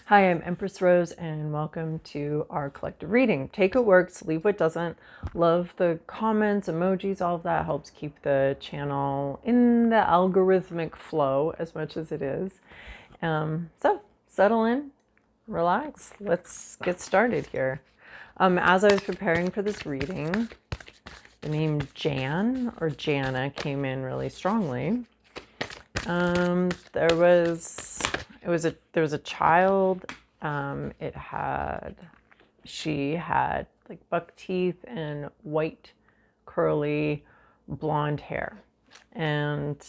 Hi, I'm Empress Rose, and welcome to our collective reading. Take what works, leave what doesn't. Love the comments, emojis, all of that helps keep the channel in the algorithmic flow as much as it is. So settle in, relax. Let's get started here. As I was preparing for this reading, the name Jan or Jana came in really strongly. There was a child. She had like buck teeth and white curly blonde hair, and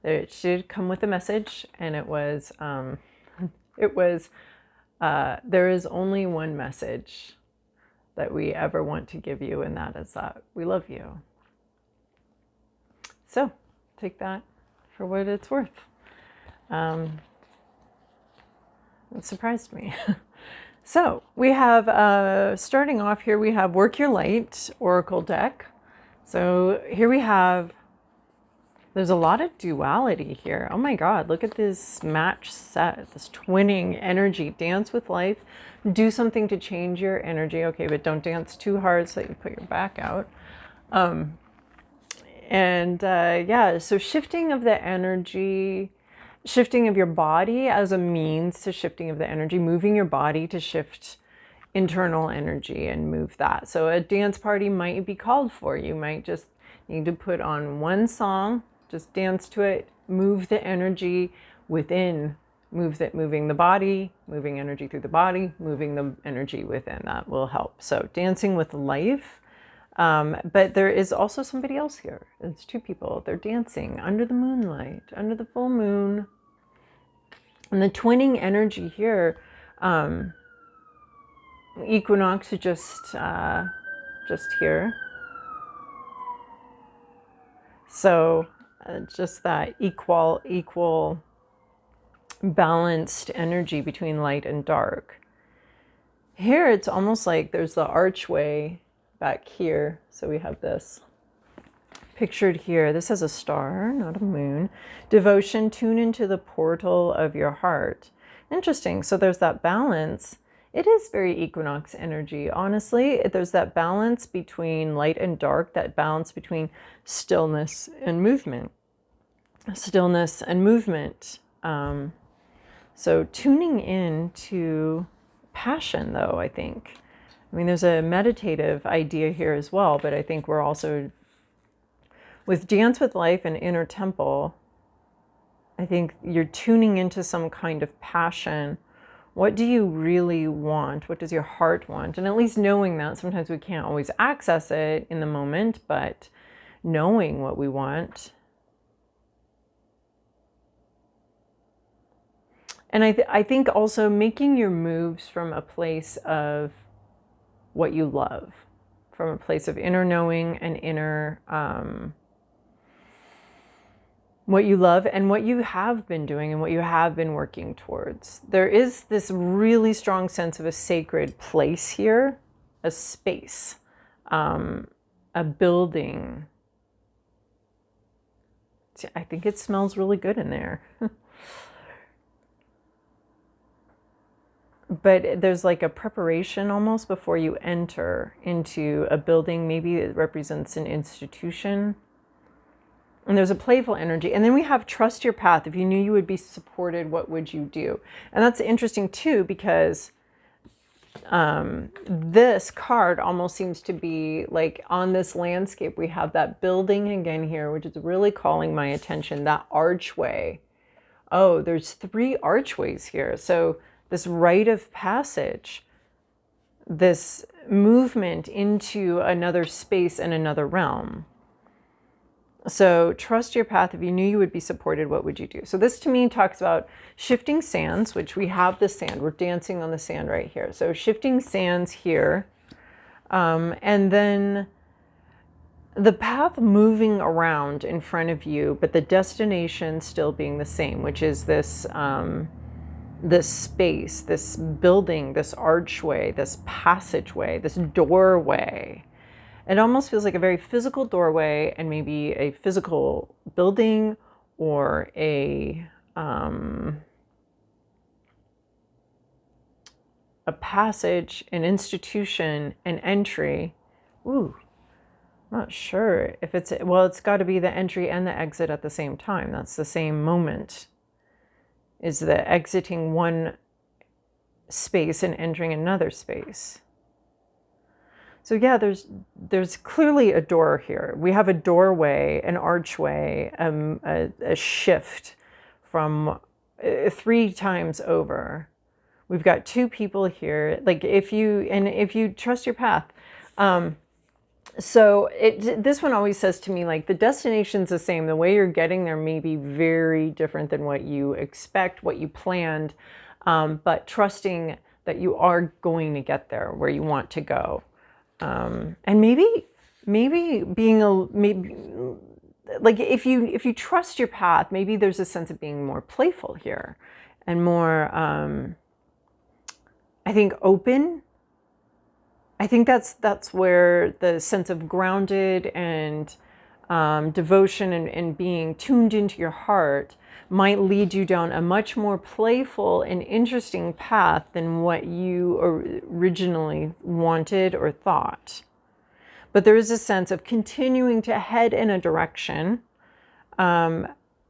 she did come with a message, and it was there is only one message that we ever want to give you, and that is that we love you. So take that for what it's worth. It surprised me. So we have, starting off here, we have Work Your Light Oracle deck. So here we have, there's a lot of duality here. Oh my God, look at this match set, this twinning energy. Dance with life, do something to change your energy. Okay, but don't dance too hard so that you put your back out. Yeah, so shifting of the energy, shifting of your body as a means to shifting of the energy, moving your body to shift internal energy and move that. So a dance party might be called for. You might just need to put on one song, just dance to it, move the energy within, moving the body, moving energy through the body, moving the energy within. That will help. So dancing with life. But there is also somebody else here. It's two people. They're dancing under the moonlight, under the full moon. And the twinning energy here, equinox is just here. So just that equal balanced energy between light and dark. Here it's almost like there's the archway back here. So we have this pictured here. This has a star, not a moon. Devotion, tune into the portal of your heart. Interesting. So there's that balance. It is very equinox energy. Honestly, there's that balance between light and dark, that balance between stillness and movement. Stillness and movement. So tuning in to passion, though, I think. I mean, there's a meditative idea here as well, but I think we're also, with Dance with Life and Inner Temple, I think you're tuning into some kind of passion. What do you really want? What does your heart want? And at least knowing that, sometimes we can't always access it in the moment, but knowing what we want. And I think also making your moves from a place of what you love, from a place of inner knowing and inner, what you love and what you have been doing and what you have been working towards. There is this really strong sense of a sacred place here, a space, a building. I think it smells really good in there. But there's like a preparation almost before you enter into a building. Maybe it represents an institution. And there's a playful energy. And then we have trust your path. If you knew you would be supported, what would you do? And that's interesting too, because this card almost seems to be like on this landscape. We have that building again here, which is really calling my attention. That archway. Oh, there's 3 archways here. So this rite of passage, this movement into another space and another realm. So trust your path. If you knew you would be supported, what would you do? So this to me talks about shifting sands, which we have the sand. We're dancing on the sand right here. So shifting sands here. And then the path moving around in front of you, but the destination still being the same, which is this, this space, this building, this archway, this passageway, this doorway. It almost feels like a very physical doorway and maybe a physical building or a a passage, an institution, an entry. Ooh, not sure if it's, well, it's got to be the entry and the exit at the same time. That's the same moment, is the exiting one space and entering another space. So yeah, there's clearly a door here. We have a doorway, an archway, a shift from 3 times over. We've got 2 people here. Like if you trust your path. So this one always says to me, like, the destination's the same. The way you're getting there may be very different than what you expect, what you planned, but trusting that you are going to get there where you want to go. And maybe like if you trust your path, maybe there's a sense of being more playful here and more, I think, open. I think that's where the sense of grounded and devotion and being tuned into your heart might lead you down a much more playful and interesting path than what you originally wanted or thought. But there is a sense of continuing to head in a direction,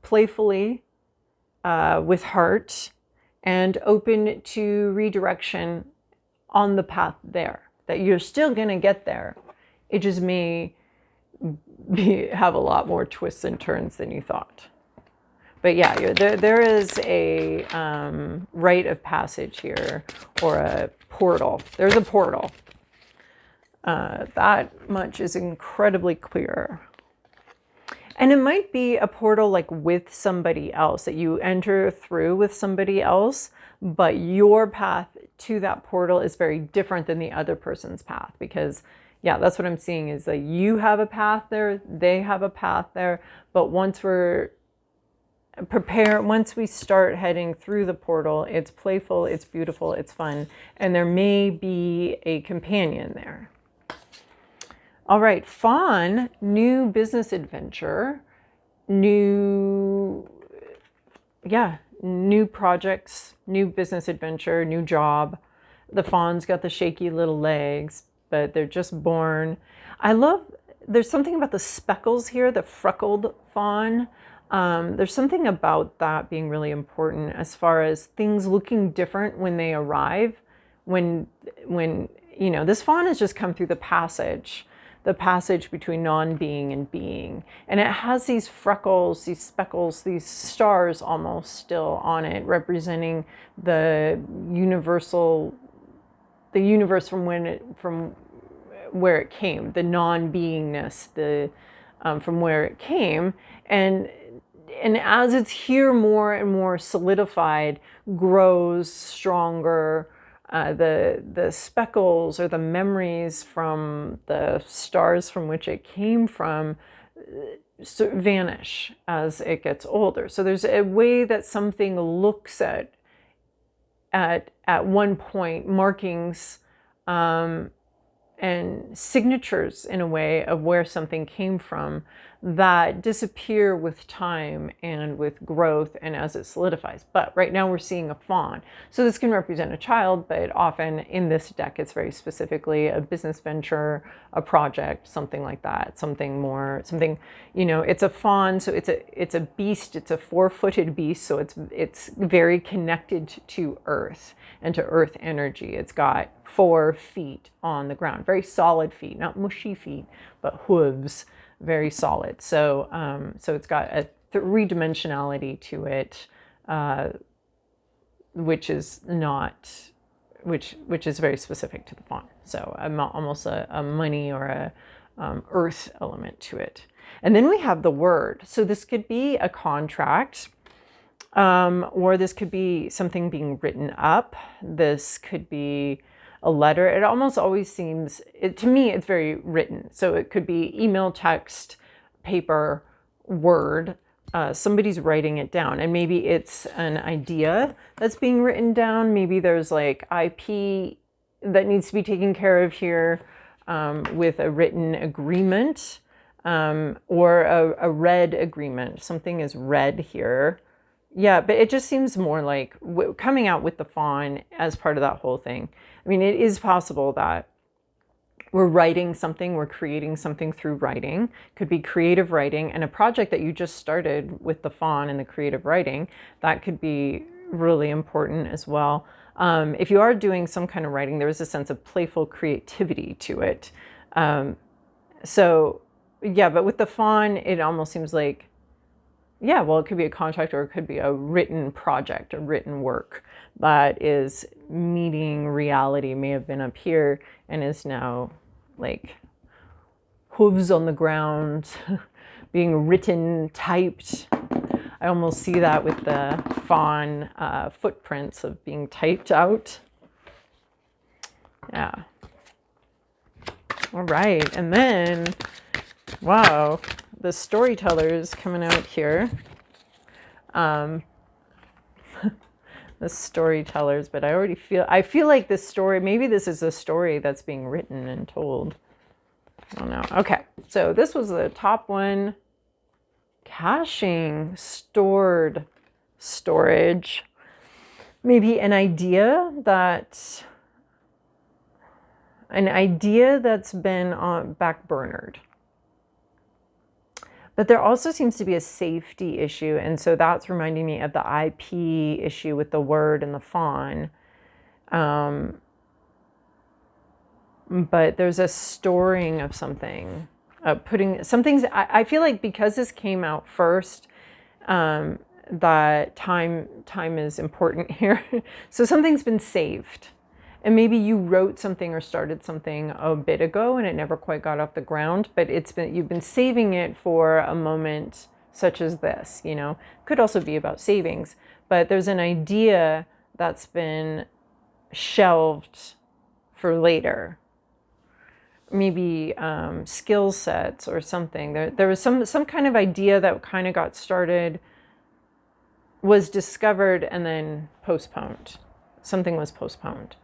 playfully, with heart, and open to redirection on the path there. That you're still going to get there. It just may have a lot more twists and turns than you thought. But yeah, there is a rite of passage here, or a portal. There's a portal. That much is incredibly clear. And it might be a portal like with somebody else, that you enter through with somebody else, but your path to that portal is very different than the other person's path. Because yeah, that's what I'm seeing, is that you have a path there, they have a path there, but once we start heading through the portal, it's playful, it's beautiful, it's fun, and there may be a companion there. All right, fawn, new business adventure, new projects, new business adventure, new job. The fawn's got the shaky little legs, but they're just born. There's something about the speckles here, the freckled fawn. There's something about that being really important as far as things looking different when they arrive. When this fawn has just come through the passage between non-being and being. And it has these freckles, these speckles, these stars almost still on it, representing the universe from where it came, the non-beingness, from where it came. And as it's here more and more solidified, grows stronger, the speckles or the memories from the stars from which it came from vanish as it gets older. So there's a way that something looks at one point, markings and signatures in a way of where something came from, that disappear with time and with growth and as it solidifies. But right now we're seeing a fawn. So this can represent a child, but often in this deck it's very specifically a business venture, a project, something like that, it's a fawn, so it's a beast, it's a 4-footed beast, so it's very connected to earth and to earth energy. It's got 4 feet on the ground, very solid feet, not mushy feet, but hooves, very solid. So it's got a 3-dimensionality to it, which is very specific to the fawn. So almost a money or a earth element to it. And then we have the word. So this could be a contract, or this could be something being written up. This could be a letter. It almost always seems, to me, it's very written. So it could be email, text, paper, word. Somebody's writing it down, and maybe it's an idea that's being written down. Maybe there's like IP that needs to be taken care of here, with a written agreement, or a read agreement. Something is read here. Yeah, but it just seems more like coming out with the fawn as part of that whole thing. I mean, it is possible that we're writing something, we're creating something through writing. Could be creative writing, and a project that you just started with the fawn and the creative writing, that could be really important as well. If you are doing some kind of writing, there is a sense of playful creativity to it. So yeah, but with the fawn, it almost seems like, yeah, well, it could be a contract or it could be a written project, a written work that is meeting reality, may have been up here and is now like hooves on the ground, being written, typed. I almost see that with the fawn footprints of being typed out. Yeah. All right. And then, wow, the storytellers coming out here. The storytellers, but I feel like this story, maybe this is a story that's being written and told. I don't know. Okay. So this was the top one. Caching, stored, storage. Maybe an idea that's been backburnered. But there also seems to be a safety issue. And so that's reminding me of the IP issue with the word and the fawn. But there's a storing of something, putting some things. I feel like because this came out first, that time is important here. So something's been saved. And maybe you wrote something or started something a bit ago and it never quite got off the ground, but you've been saving it for a moment such as this, you know. Could also be about savings, but there's an idea that's been shelved for later. Maybe skill sets or something. There was some kind of idea that kind of got started, was discovered, and then postponed. Something was postponed.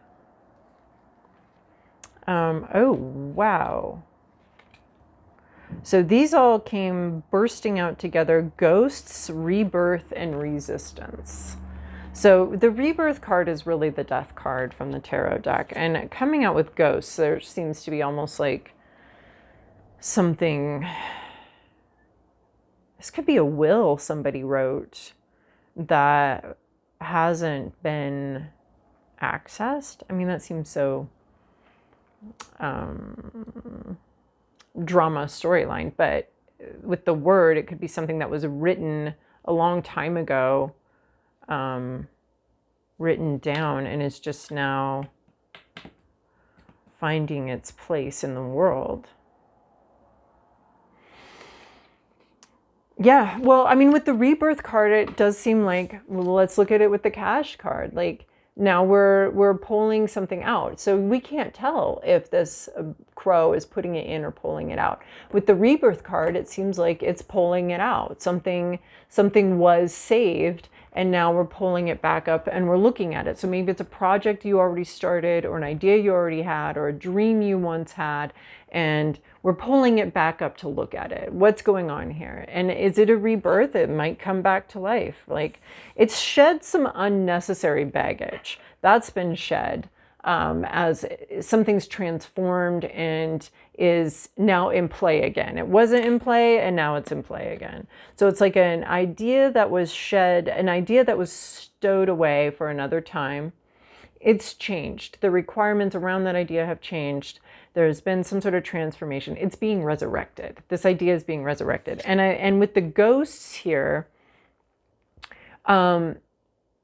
Oh, wow. So these all came bursting out together: ghosts, rebirth, and resistance. So the rebirth card is really the death card from the tarot deck. And coming out with ghosts, there seems to be almost like something. This could be a will somebody wrote that hasn't been accessed. I mean, that seems so drama storyline, but with the word, it could be something that was written a long time ago, written down, and is just now finding its place in the world. Yeah, well, I mean, with the rebirth card, it does seem like, well, let's look at it with the cash card. Like, now we're pulling something out. So we can't tell if this crow is putting it in or pulling it out. With the rebirth card, it seems like it's pulling it out. Something was saved, and now we're pulling it back up and we're looking at it. So maybe it's a project you already started, or an idea you already had, or a dream you once had, and we're pulling it back up to look at it. What's going on here? And is it a rebirth? It might come back to life. Like, it's shed some unnecessary baggage. That's been shed as something's transformed and is now in play again. It wasn't in play and now it's in play again. So it's like an idea that was shed, an idea that was stowed away for another time. It's changed. The requirements around that idea have changed. There's been some sort of transformation. It's being resurrected. This idea is being resurrected. And with the ghosts here,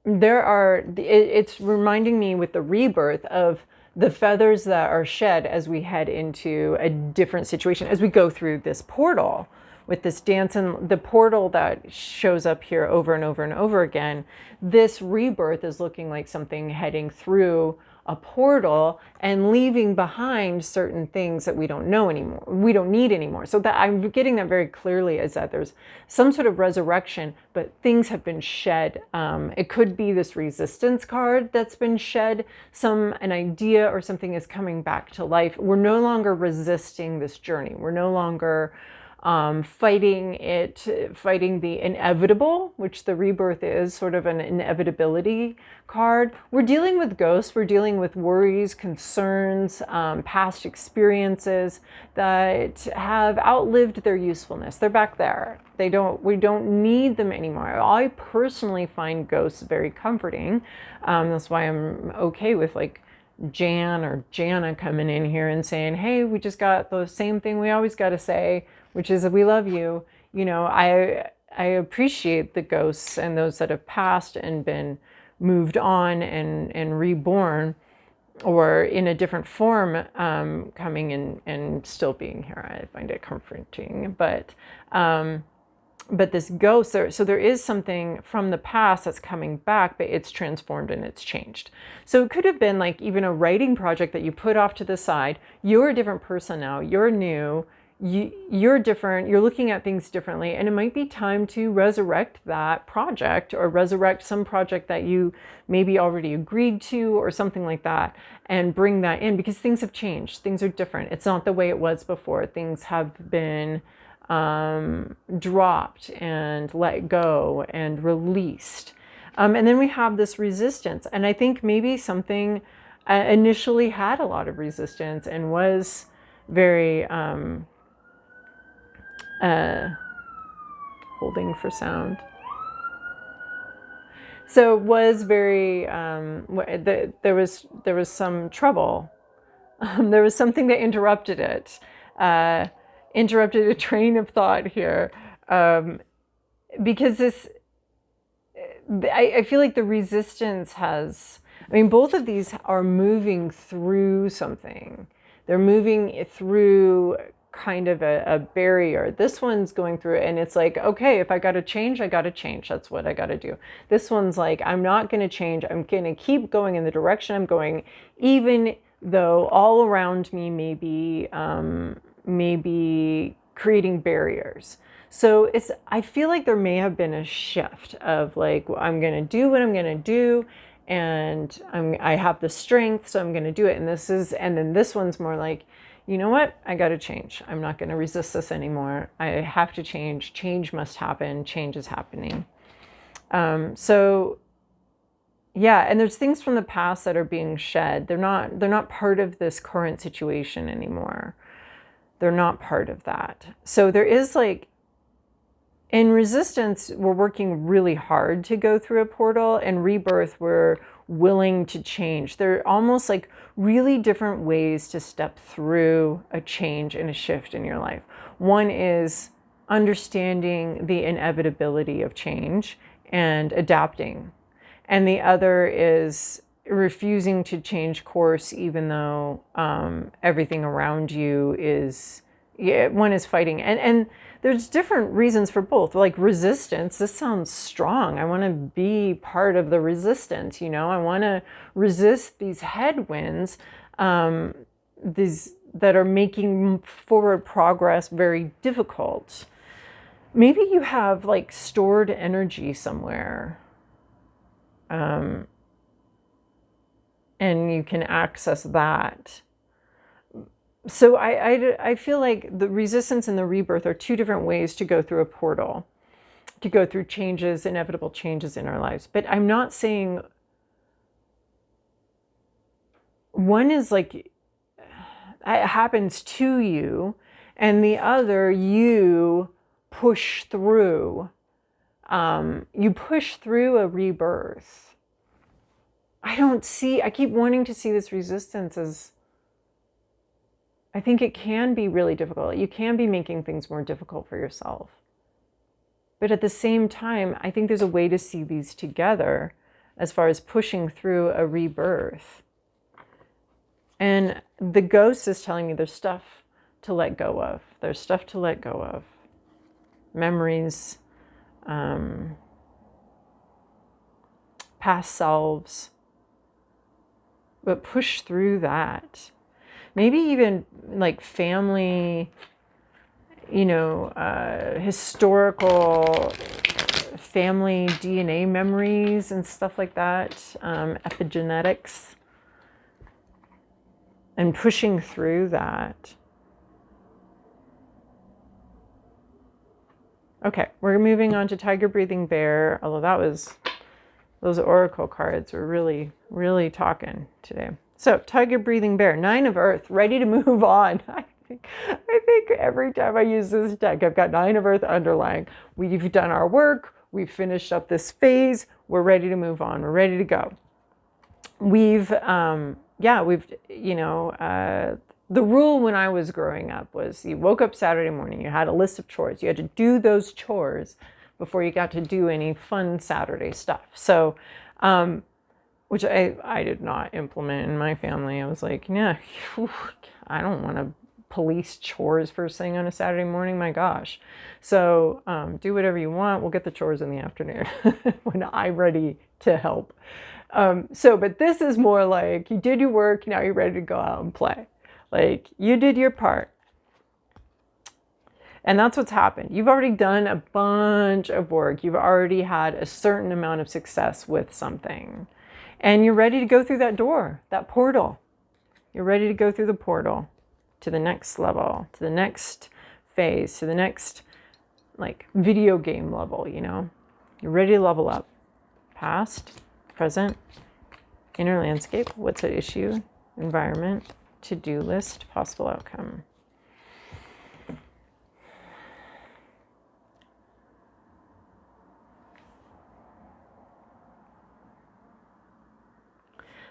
it's reminding me with the rebirth of the feathers that are shed as we head into a different situation, as we go through this portal with this dance, and the portal that shows up here over and over and over again. This rebirth is looking like something heading through a portal and leaving behind certain things that we don't know anymore, we don't need anymore. So that I'm getting that very clearly, is that there's some sort of resurrection, but things have been shed. It could be this resistance card that's been shed. An idea or something is coming back to life. We're no longer resisting this journey. We're no longer fighting the inevitable, which the rebirth is sort of an inevitability card. We're dealing with ghosts. We're dealing with worries, concerns, past experiences that have outlived their usefulness. They're back there. We don't need them anymore. I personally find ghosts very comforting. That's why I'm okay with like Jan or Jana coming in here and saying, hey, we just got the same thing we always got to say, which is that we love you. You know, I appreciate the ghosts and those that have passed and been moved on and reborn, or in a different form, coming in and still being here. I find it comforting. But this ghost, so there is something from the past that's coming back, but it's transformed and it's changed. So it could have been like even a writing project that you put off to the side. You're a different person now. You're new. You're different. You're looking at things differently. And it might be time to resurrect that project, or resurrect some project that you maybe already agreed to or something like that, and bring that in, because things have changed. Things are different. It's not the way it was before. Things have been dropped and let go and released. And then we have this resistance. And I think maybe something initially had a lot of resistance and was very holding for sound. So it was very, there was some trouble. There was something that interrupted it. Interrupted a train of thought here, because I feel like the resistance has, I mean, both of these are moving through something. They're moving through kind of a barrier. This one's going through it, and it's like, okay, if I got to change, I got to change. That's what I got to do. This one's like, I'm not going to change. I'm going to keep going in the direction I'm going, even though all around me may be creating barriers. So I feel like there may have been a shift of like, well, I'm going to do what I'm going to do, and I have the strength, so I'm going to do it. And then this one's more like, you know what? I got to change. I'm not going to resist this anymore. I have to change. Change must happen. Change is happening. So yeah, and there's things from the past that are being shed. They're not part of this current situation anymore. They're not part of that. So there is like, in resistance, we're working really hard to go through a portal. In rebirth, we're willing to change. They're almost like really different ways to step through a change and a shift in your life. One is understanding the inevitability of change and adapting. And the other is refusing to change course, even though everything around you is, one is fighting. And there's different reasons for both. Like resistance, this sounds strong. I want to be part of the resistance, you know. I want to resist these headwinds, these that are making forward progress very difficult. Maybe you have like stored energy somewhere, and you can access that. So I feel like the resistance and the rebirth are two different ways to go through a portal, to go through changes, inevitable changes in our lives. But I'm not saying one is like, it happens to you, and the other, you push through. You push through a rebirth. I keep wanting to see this resistance as, I think it can be really difficult. You can be making things more difficult for yourself. But at the same time, I think there's a way to see these together as far as pushing through a rebirth. And the ghost is telling me there's stuff to let go of. There's stuff to let go of. Memories, past selves. But push through that. Maybe even like family, historical family DNA memories and stuff like that, epigenetics, and pushing through that. Okay, we're moving on to Tiger Breathing Bear, although those oracle cards were really, really talking today. So, Tiger Breathing Bear, 9 of Earth, ready to move on. I think every time I use this deck, I've got 9 of Earth underlying. We've done our work. We've finished up this phase. We're ready to move on. We're ready to go. The rule when I was growing up was you woke up Saturday morning, you had a list of chores. You had to do those chores before you got to do any fun Saturday stuff. So, which I did not implement in my family. I was like, yeah, I don't want to police chores first thing on a Saturday morning. My gosh. So do whatever you want. We'll get the chores in the afternoon when I'm ready to help. But this is more like you did your work. Now you're ready to go out and play. Like you did your part. And that's what's happened. You've already done a bunch of work. You've already had a certain amount of success with something. And you're ready to go through that door, that portal. You're ready to go through the portal to the next level, to the next phase, to the next like video game level, you know. You're ready to level up. Past, present, inner landscape, what's at issue, environment, to-do list, possible outcome.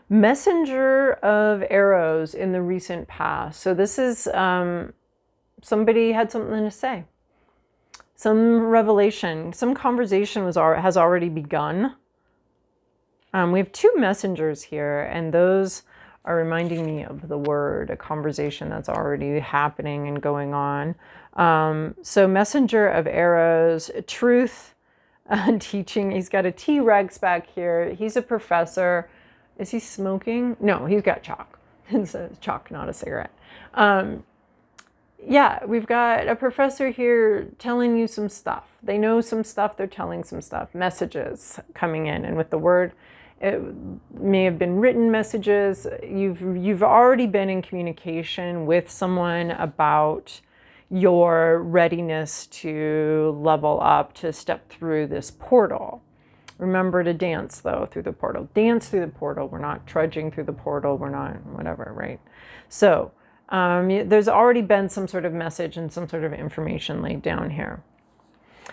Messenger of arrows in the recent past. So this is somebody had something to say. Some revelation, some conversation has already begun. We have 2 messengers here, and those are reminding me of the word, a conversation that's already happening and going on. So messenger of arrows, truth, teaching. He's got a T-Rex back here. He's a professor. Is he smoking? No, he's got chalk. It's a chalk, not a cigarette. Yeah, we've got a professor here telling you some stuff. They know some stuff, they're telling some stuff. Messages coming in, and with the word, it may have been written messages. You've already been in communication with someone about your readiness to level up, to step through this portal. Remember to dance, though, through the portal. Dance through the portal. We're not trudging through the portal. We're not whatever, right? So there's already been some sort of message and some sort of information laid down here.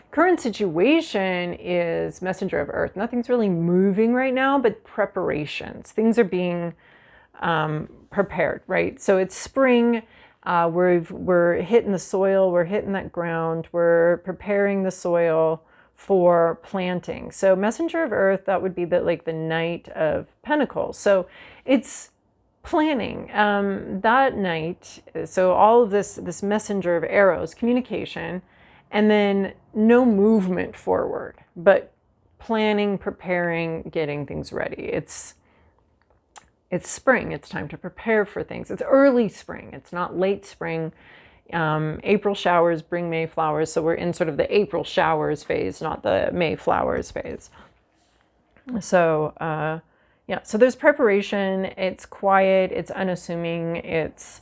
Current situation is messenger of earth. Nothing's really moving right now, but preparations. Things are being prepared, right? So it's spring. We're hitting the soil. We're hitting that ground. We're preparing the soil for planting. So messenger of earth, that would be the Knight of Pentacles. So it's planning that night. So all of this messenger of arrows, communication, and then no movement forward, but planning, preparing, getting things ready. It's spring. It's time to prepare for things. It's early spring. It's not late spring. April showers bring May flowers. So we're in sort of the April showers phase, not the May flowers phase. So, yeah, so there's preparation. It's quiet. It's unassuming. It's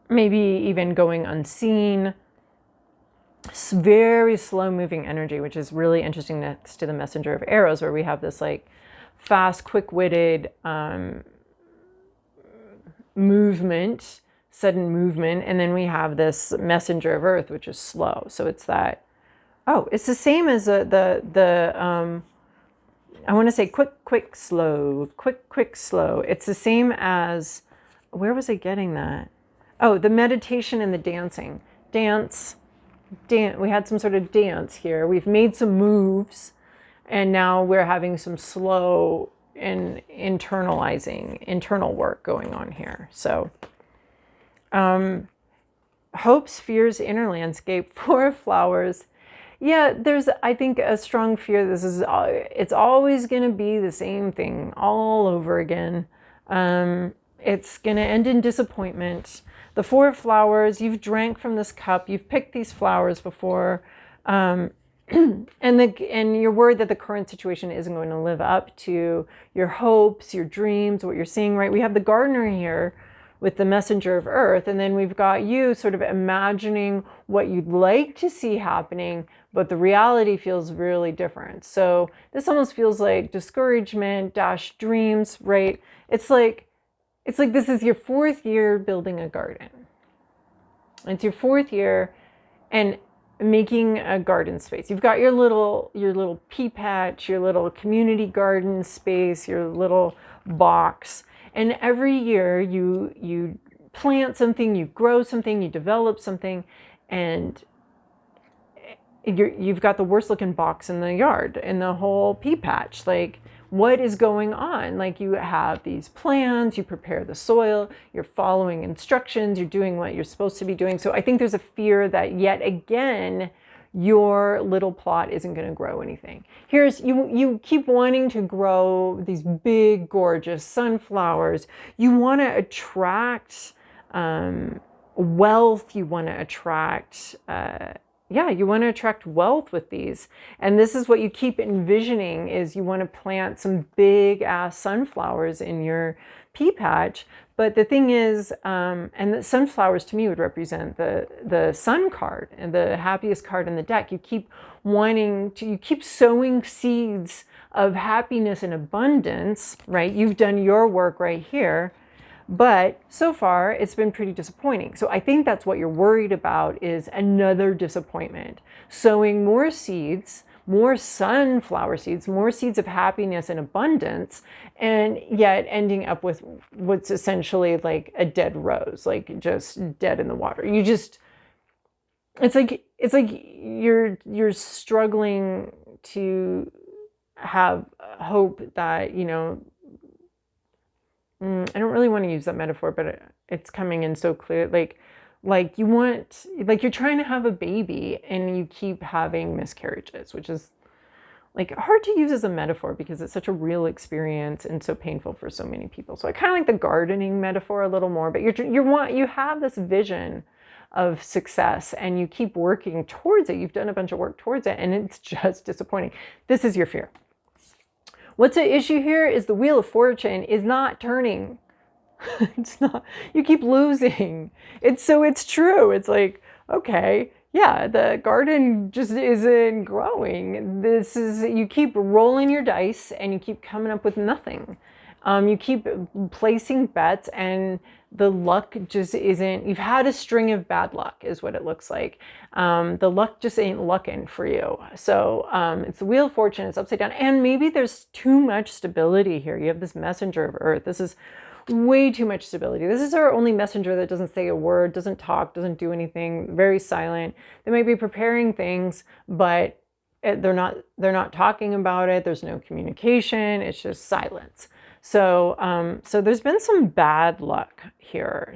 maybe even going unseen. It's very slow moving energy, which is really interesting next to the messenger of arrows, where we have this like fast, quick-witted movement, sudden movement, and then we have this messenger of earth, which is slow. So it's that, it's the same as I want to say quick, slow, quick, slow. It's the same as, where was I getting that? Oh, the meditation and the dancing. Dance. We had some sort of dance here. We've made some moves, and now we're having some slow and internalizing, internal work going on here. So, hopes, fears, inner landscape, 4 flowers. Yeah, there's, I think, a strong fear. It's always going to be the same thing all over again. It's going to end in disappointment. The 4 flowers, you've drank from this cup. You've picked these flowers before. And you're worried that the current situation isn't going to live up to your hopes, your dreams, what you're seeing, right? We have the gardener here with the messenger of earth. And then we've got you sort of imagining what you'd like to see happening, but the reality feels really different. So this almost feels like discouragement dash dreams, right? It's like this is your 4th year building a garden. It's your 4th year and making a garden space. You've got your little pea patch, your little community garden space, your little box. And every year you plant something, you grow something, you develop something, and you've got the worst looking box in the yard, in the whole pea patch. Like, what is going on? Like, you have these plans, you prepare the soil, you're following instructions, you're doing what you're supposed to be doing. So I think there's a fear that yet again, your little plot isn't going to grow anything. Here's you keep wanting to grow these big, gorgeous sunflowers. You want to attract wealth. You want to attract you want to attract wealth with these. And this is what you keep envisioning, is you want to plant some big ass sunflowers in your pea patch. But the thing is, and the sunflowers to me would represent the sun card and the happiest card in the deck. You keep you keep sowing seeds of happiness and abundance, right? You've done your work right here. But so far, it's been pretty disappointing. So I think that's what you're worried about, is another disappointment. Sowing more seeds, more sunflower seeds, more seeds of happiness and abundance, and yet ending up with what's essentially like a dead rose, like just dead in the water. It's like you're struggling to have hope that, I don't really want to use that metaphor, but it's coming in so clear. Like you're trying to have a baby and you keep having miscarriages, which is like hard to use as a metaphor because it's such a real experience and so painful for so many people. So I kind of like the gardening metaphor a little more, but you have this vision of success and you keep working towards it. You've done a bunch of work towards it and it's just disappointing. This is your fear. What's the issue here is the Wheel of Fortune is not turning. It's not, you keep losing. It's true. It's like, okay, yeah, the garden just isn't growing. You keep rolling your dice and you keep coming up with nothing. You keep placing bets and the luck just isn't, you've had a string of bad luck is what it looks like. The luck just ain't lucking for you. So it's the Wheel of Fortune, it's upside down. And maybe there's too much stability here. You have this messenger of earth. This is way too much stability. This is our only messenger that doesn't say a word, doesn't talk, doesn't do anything, very silent. They might be preparing things, but they're not talking about it. There's no communication. It's just silence. So, so there's been some bad luck here,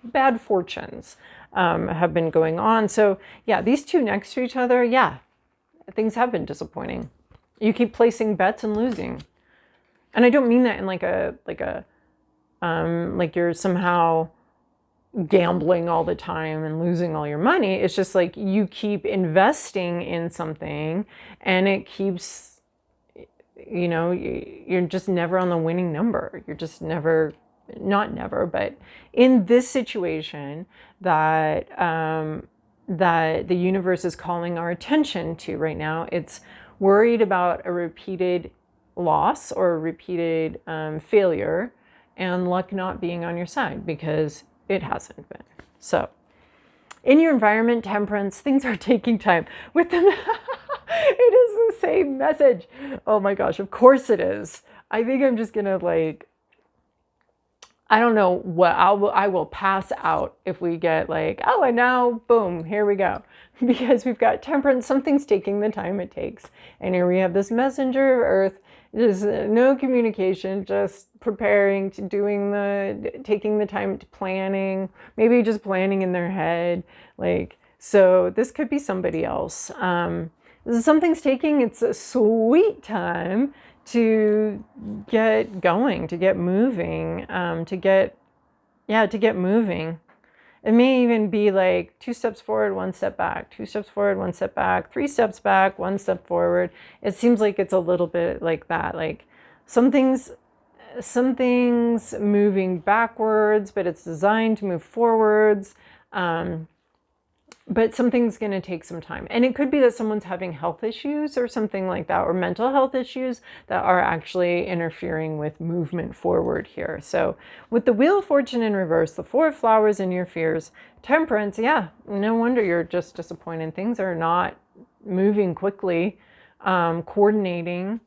bad fortunes have been going on. So yeah, these two next to each other, yeah, things have been disappointing. You keep placing bets and losing. And I don't mean that in like you're somehow gambling all the time and losing all your money. It's just like you keep investing in something and it keeps, you're just never on the winning number. You're just never, not never, but in this situation that the universe is calling our attention to right now, it's worried about a repeated loss or a repeated failure and luck not being on your side because it hasn't been. So in your environment, temperance, things are taking time. With them, it is the same message. Oh my gosh, of course it is. I think I'm just gonna I don't know what I will pass out if we get and now boom, here we go. Because we've got temperance, something's taking the time it takes. And here we have this messenger of earth. There's no communication, just preparing to taking the time to planning, maybe just planning in their head. So this could be somebody else. Something's taking its a sweet time to get going, to get moving, to get moving. It may even be 2 steps forward, 1 step back, 2 steps forward, 1 step back, 3 steps back, 1 step forward. It seems like it's a little bit like that. Something's something's moving backwards, but it's designed to move forwards. But something's going to take some time. And it could be that someone's having health issues or something like that, or mental health issues that are actually interfering with movement forward here. So with the Wheel of Fortune in reverse, the Four of Flowers and your fears, Temperance, yeah, no wonder you're just disappointed. Things are not moving quickly, coordinating.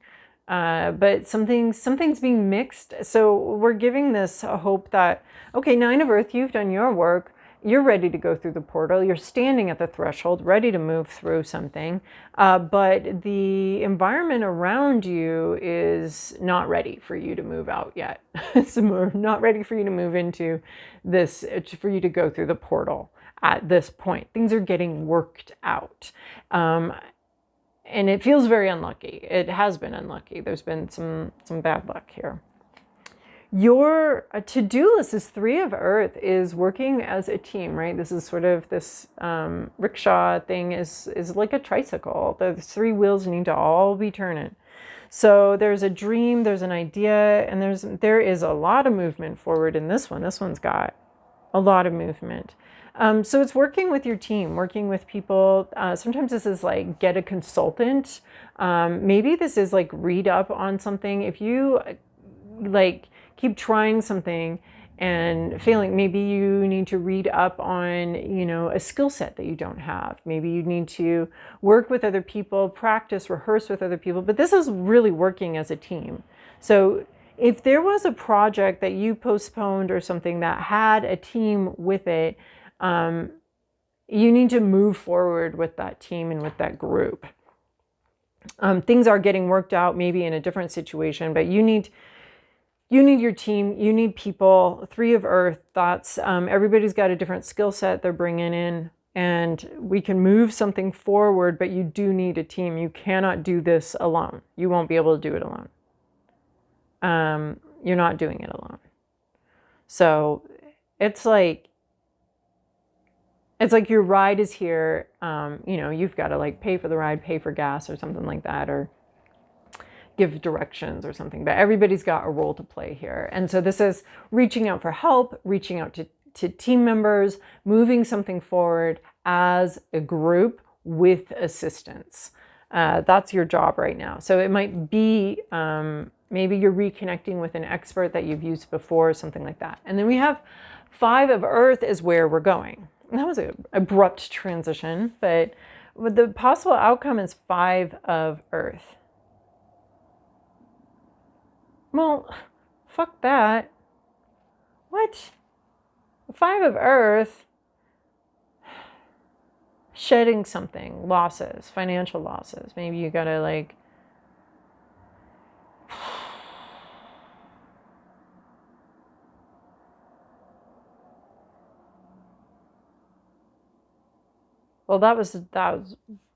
But something's being mixed. So we're giving this a hope that, okay, Nine of Earth, you've done your work. You're ready to go through the portal. You're standing at the threshold, ready to move through something. But the environment around you is not ready for you to move out yet. It's not ready for you to move into this, for you to go through the portal at this point. Things are getting worked out. And it feels very unlucky. It has been unlucky. There's been some bad luck here. Your to-do list is Three of Earth, is working as a team, right? This is sort of this rickshaw thing is like a tricycle. The three wheels need to all be turning. So there's a dream, there's an idea, and there is a lot of movement forward in this one. This one's got a lot of movement. So it's working with your team, working with people. Sometimes this is like get a consultant. Maybe this is like read up on something. If you like keep trying something and failing, maybe you need to read up on, a skill set that you don't have. Maybe you need to work with other people, practice, rehearse with other people. But this is really working as a team. So if there was a project that you postponed or something that had a team with it, you need to move forward with that team and with that group. Things are getting worked out maybe in a different situation, but you need your team, you need people. Three of Earth, thoughts. Everybody's got a different skill set they're bringing in, and we can move something forward, but you do need a team. You cannot do this alone. You won't be able to do it alone. You're not doing it alone. So it's like your ride is here. You've got to like pay for the ride, pay for gas or something like that, or give directions or something, but everybody's got a role to play here. And so this is reaching out for help, reaching out to team members, moving something forward as a group with assistance. That's your job right now. So it might be, maybe you're reconnecting with an expert that you've used before, something like that. And then we have Five of Earth is where we're going. And that was an abrupt transition, but the possible outcome is Five of Earth. Well, fuck that. What? Five of Earth, shedding something, losses, financial losses. Maybe you gotta like, well, that was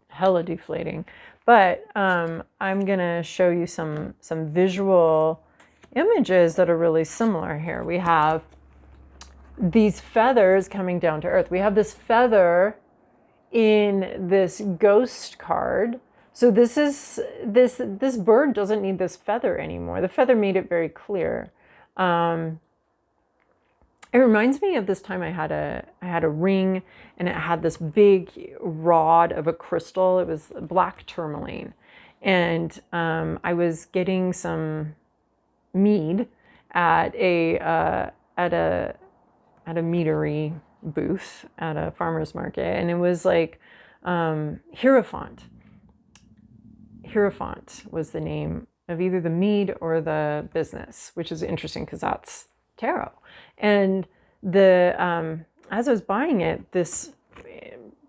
hella deflating. But I'm gonna show you some visual images that are really similar here. We have these feathers coming down to earth. We have this feather in this ghost card. So this bird doesn't need this feather anymore. The feather made it very clear. It reminds me of this time I had a ring, and it had this big rod of a crystal. It was black tourmaline, and I was getting some mead at a meadery booth at a farmer's market, and it was like Hierophant. Hierophant was the name of either the mead or the business, which is interesting because that's tarot. And as I was buying it, this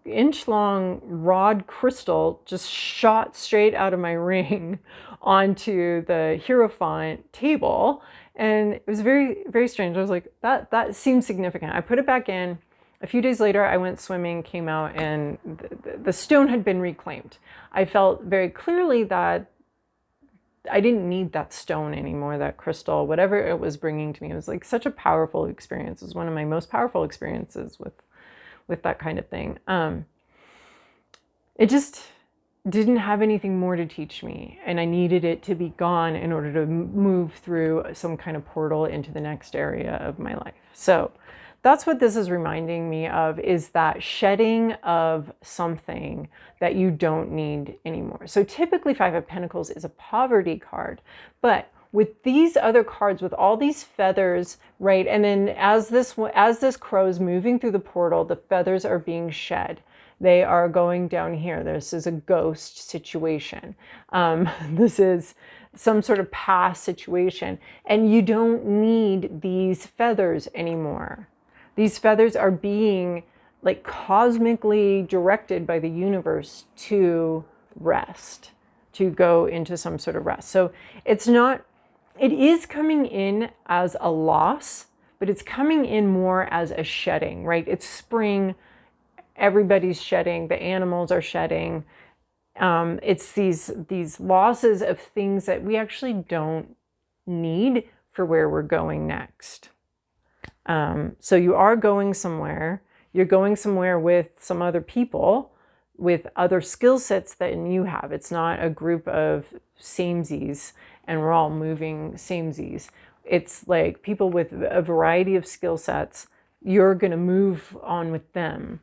inch-long rod crystal just shot straight out of my ring onto the Hierophant table, and it was very, very strange. I was like, that seems significant. I put it back in. A few days later, I went swimming, came out, and the stone had been reclaimed. I felt very clearly that I didn't need that stone anymore, that crystal, whatever it was bringing to me. It was like such a powerful experience. It was one of my most powerful experiences with that kind of thing. It just didn't have anything more to teach me, and I needed it to be gone in order to move through some kind of portal into the next area of my life. So that's what this is reminding me of, is that shedding of something that you don't need anymore. So typically Five of Pentacles is a poverty card, but with these other cards, with all these feathers, right? And then as this crow is moving through the portal, the feathers are being shed. They are going down here. This is a ghost situation. This is some sort of past situation, and you don't need these feathers anymore. These feathers are being like cosmically directed by the universe to rest, to go into some sort of rest. So it is coming in as a loss, but it's coming in more as a shedding, right? It's spring. Everybody's shedding. The animals are shedding. It's these losses of things that we actually don't need for where we're going next. So you are going somewhere. You're going somewhere with some other people, with other skill sets than you have. It's not a group of samesies and we're all moving samesies. It's like people with a variety of skill sets. You're going to move on with them.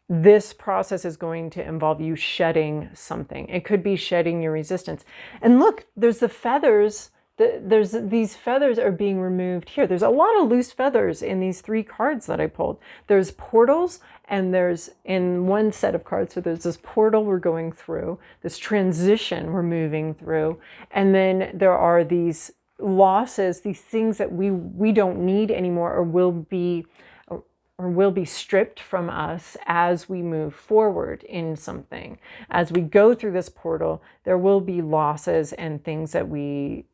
This process is going to involve you shedding something. It could be shedding your resistance. And look, there's the feathers. These feathers are being removed here. There's a lot of loose feathers in these three cards that I pulled. There's portals, and there's in one set of cards, so there's this portal we're going through, this transition we're moving through, and then there are these losses, these things that we don't need anymore, or will be stripped from us as we move forward in something. As we go through this portal, there will be losses and things that we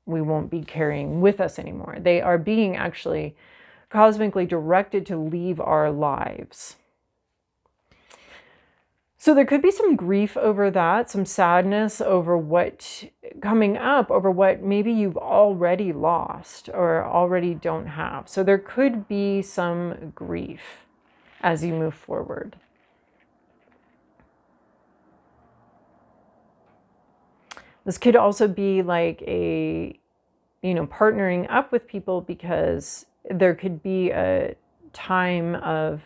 won't be carrying with us anymore. They are being actually cosmically directed to leave our lives. So there could be some grief over that, some sadness over what coming up, over what maybe you've already lost or already don't have. So there could be some grief as you move forward. This could also be like partnering up with people, because there could be a time of,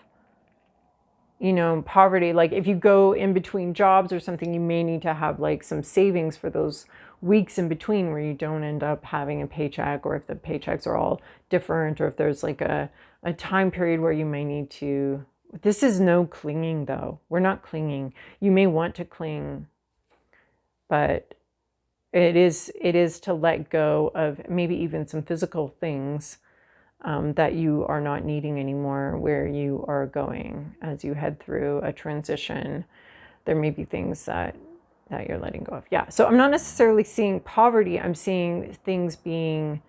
poverty. Like if you go in between jobs or something, you may need to have like some savings for those weeks in between where you don't end up having a paycheck, or if the paychecks are all different, or if there's like a time period where you may need to. This is no clinging though. We're not clinging. You may want to cling, but it is to let go of maybe even some physical things that you are not needing anymore where you are going as you head through a transition. There may be things that you're letting go of. Yeah, so I'm not necessarily seeing poverty. I'm seeing things being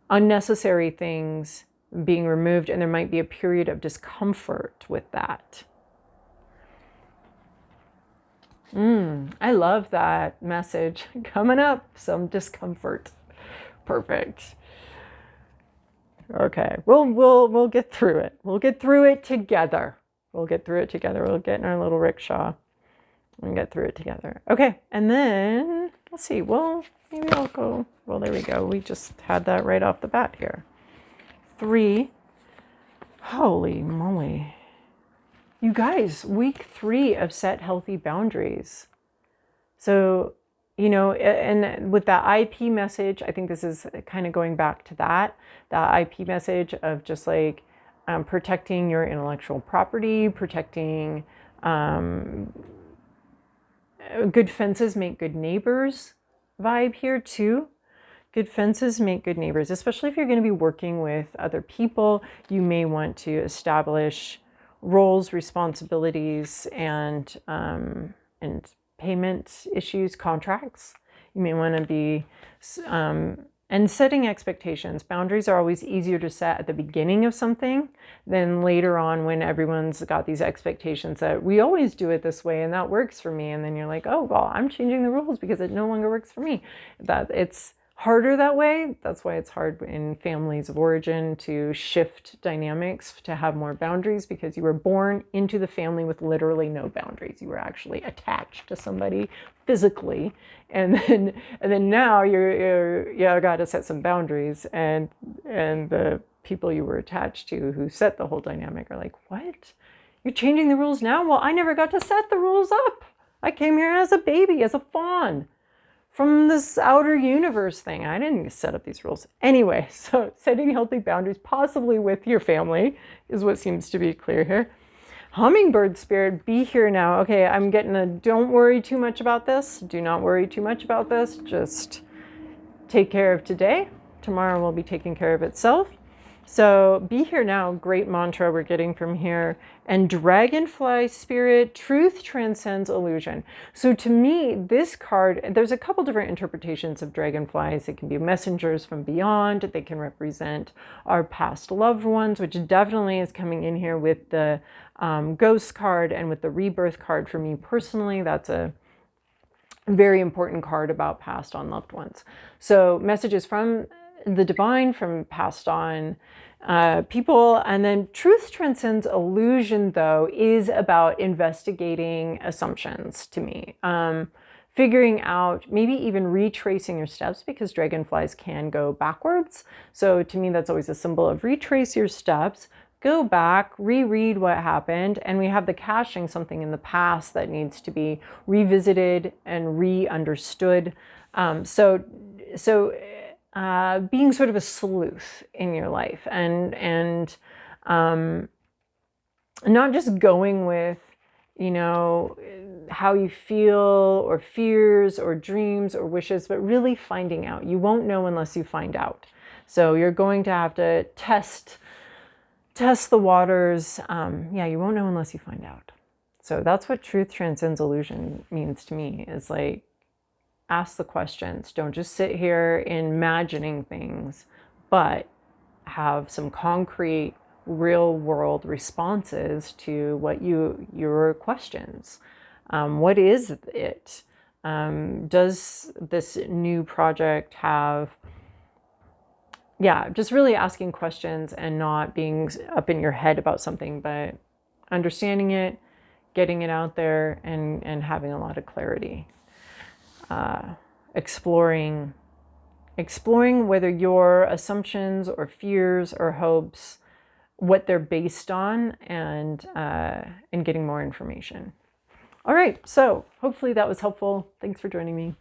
unnecessary, things being removed, and there might be a period of discomfort with that. I love that message. Coming up, some discomfort. Perfect. Okay, we'll get through it. We'll get through it together. We'll get through it together. We'll get in our little rickshaw and get through it together. Okay, and then let's see. Well, maybe I'll go. Well, there we go. We just had that right off the bat here. 3. Holy moly. You guys, week 3 of set healthy boundaries. So, and with that IP message, I think this is kind of going back to that IP message of just like protecting your intellectual property, protecting good fences make good neighbors vibe here too. Good fences make good neighbors, especially if you're going to be working with other people. You may want to establish roles, responsibilities, and payment issues, contracts. You may want to be and setting expectations. Boundaries are always easier to set at the beginning of something than later on, when everyone's got these expectations that we always do it this way and that works for me, and then you're like, oh well, I'm changing the rules because it no longer works for me. That it's harder that way. That's why it's hard in families of origin to shift dynamics, to have more boundaries, because you were born into the family with literally no boundaries. You were actually attached to somebody physically, and then now you got to set some boundaries, and the people you were attached to who set the whole dynamic are like, what? You're changing the rules now? Well, I never got to set the rules up. I came here as a baby, as a fawn from this outer universe thing. I didn't set up these rules. Anyway, so setting healthy boundaries, possibly with your family, is what seems to be clear here. Hummingbird spirit, be here now. Okay, I'm getting a don't worry too much about this. Do not worry too much about this. Just take care of today. Tomorrow will be taking care of itself. So be here now, great mantra we're getting from here. And dragonfly spirit, truth transcends illusion. So to me, this card, there's a couple different interpretations of dragonflies. It can be messengers from beyond. They can represent our past loved ones, which definitely is coming in here with the ghost card and with the rebirth card for me personally. That's a very important card about passed on loved ones. So messages from the divine, from passed on people. And then truth transcends illusion, though, is about investigating assumptions to me. Figuring out, maybe even retracing your steps, because dragonflies can go backwards. So to me, that's always a symbol of retrace your steps, go back, reread what happened, and we have the caching, something in the past that needs to be revisited and re-understood. So being sort of a sleuth in your life, and not just going with, you know, how you feel or fears or dreams or wishes, but really finding out. You won't know unless you find out. So you're going to have to test the waters. Yeah, you won't know unless you find out. So that's what truth transcends illusion means to me, is like, ask the questions. Don't just sit here imagining things, but have some concrete, real world responses to what your questions. What is it? Does this new project have, yeah, just really asking questions and not being up in your head about something, but understanding it, getting it out there, and having a lot of clarity. Exploring whether your assumptions or fears or hopes, what they're based on, and getting more information. All right, so hopefully that was helpful. Thanks for joining me.